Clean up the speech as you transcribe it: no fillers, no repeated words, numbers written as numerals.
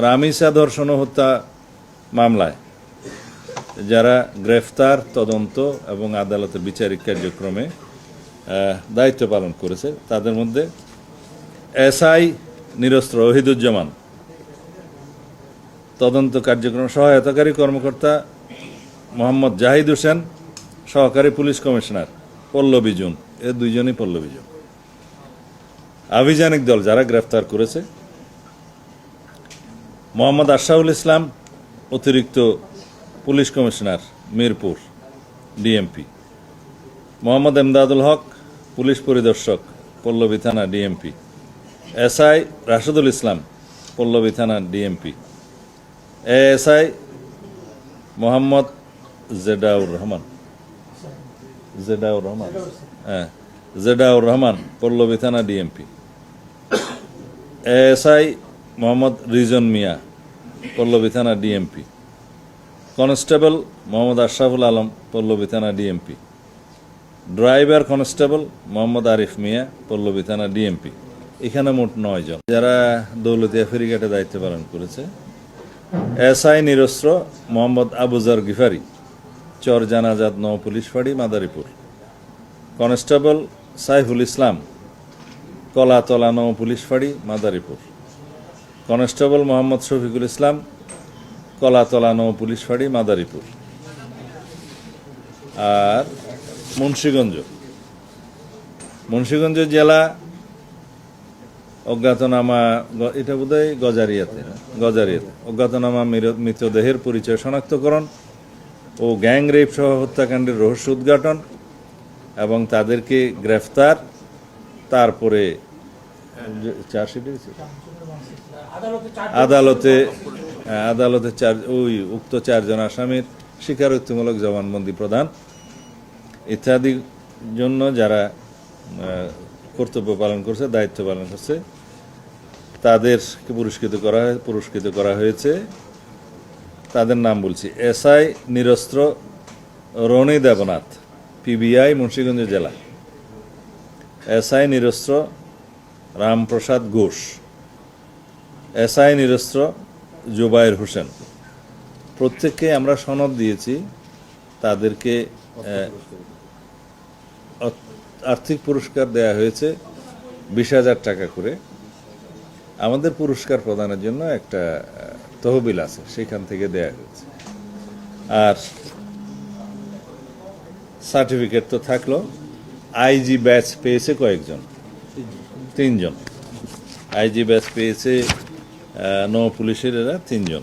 রামিসা ধর্ষণ ও হত্যা মামলায় যারা গ্রেফতার, তদন্ত এবং আদালতের বিচারিক কার্যক্রমে দায়িত্ব পালন করেছে তাদের মধ্যে এসআই নিরস্ত্র ওহিদুজ্জামান, তদন্ত কার্যক্রম সহায়তাকারী কর্মকর্তা মোহাম্মদ জাহিদ হোসেন, সহকারী পুলিশ কমিশনার পল্লবী জুন, এ দুইজনই পল্লবী জুন। আভিযানিক দল যারা গ্রেফতার করেছে: মোহাম্মদ আশরাফুল ইসলাম, অতিরিক্ত police commissioner Mirpur DMP; Mohammad Emdadul Haque, police পরিদর্শক পল্লবী থানা ডিএমপি; এসআই রাশেদুল ইসলাম, পল্লবী থানা ডিএমপি; এএসআই মোহাম্মদ জেডাউর রহমান, পল্লবী থানা ডিএমপি; এএসআই মোহাম্মদ রিজন মিয়া, পল্লবী থানা ডিএমপি; কনস্টেবল মোহাম্মদ আশরাফুল আলম, পল্লবী থানা DMP; driver constable Mohammad Arif Mia, Pallabi থানা ডিএমপি। এখানে মোট 9 জন যারা দৌলতিয়া ফেরিঘাটে দায়িত্ব পালন করেছে। এসআই নিরস্ত্র মোহাম্মদ আবুজার গিফারি, চর জানাজাত নৌ পুলিশ ফাঁড়ি মাদারীপুর; কনস্টেবল সাইফুল ইসলাম, কলাতলা নৌ পুলিশ ফাঁড়ি মাদারীপুর; কনস্টেবল মোহাম্মদ শফিকুল ইসলাম, কলাতলা নৌ পুলিশ ফাঁড়ি মাদারীপুর। আর মুন্সিগঞ্জ জেলা অজ্ঞাতনামা, এটা বোধহয় গজারিয়াতে অজ্ঞাতনামা মৃতদেহের পরিচয় শনাক্তকরণ ও গ্যাং রেপ সহ হত্যাকাণ্ডের রহস্য উদ্ঘাটন এবং তাদেরকে গ্রেফতার, তারপরে আদালতে উক্ত 4 জন আসামির স্বীকারোক্তিমূলক জবানবন্দি প্রদান ইত্যাদির জন্য যারা কর্তব্য পালন করছে, দায়িত্ব পালন করছে, তাদেরকে পুরস্কৃত করা হয়েছে। তাদের নাম বলছি: এসআই নিরস্ত্র রনি দেবনাথ, পিবিআই মুন্সিগঞ্জ জেলা; এসআই নিরস্ত্র রামপ্রসাদ ঘোষ; এসআই নিরস্ত্র জুবায়ের হোসেন। প্রত্যেককে আমরা সনদ দিয়েছি। তাদেরকে আর্থিক পুরস্কার দেয়া হয়েছে 20,000 টাকা করে। আমাদের পুরস্কার প্রদানের জন্য একটা তহবিল আছে, সেখান থেকে দেয়া হয়েছে। আর সার্টিফিকেট তো থাকলো। আইজি ব্যাচ পেয়েছে কয়েকজন? 3 জন। আইজি ব্যাচ পেয়েছে নৌ পুলিশের, এরা 3 জন।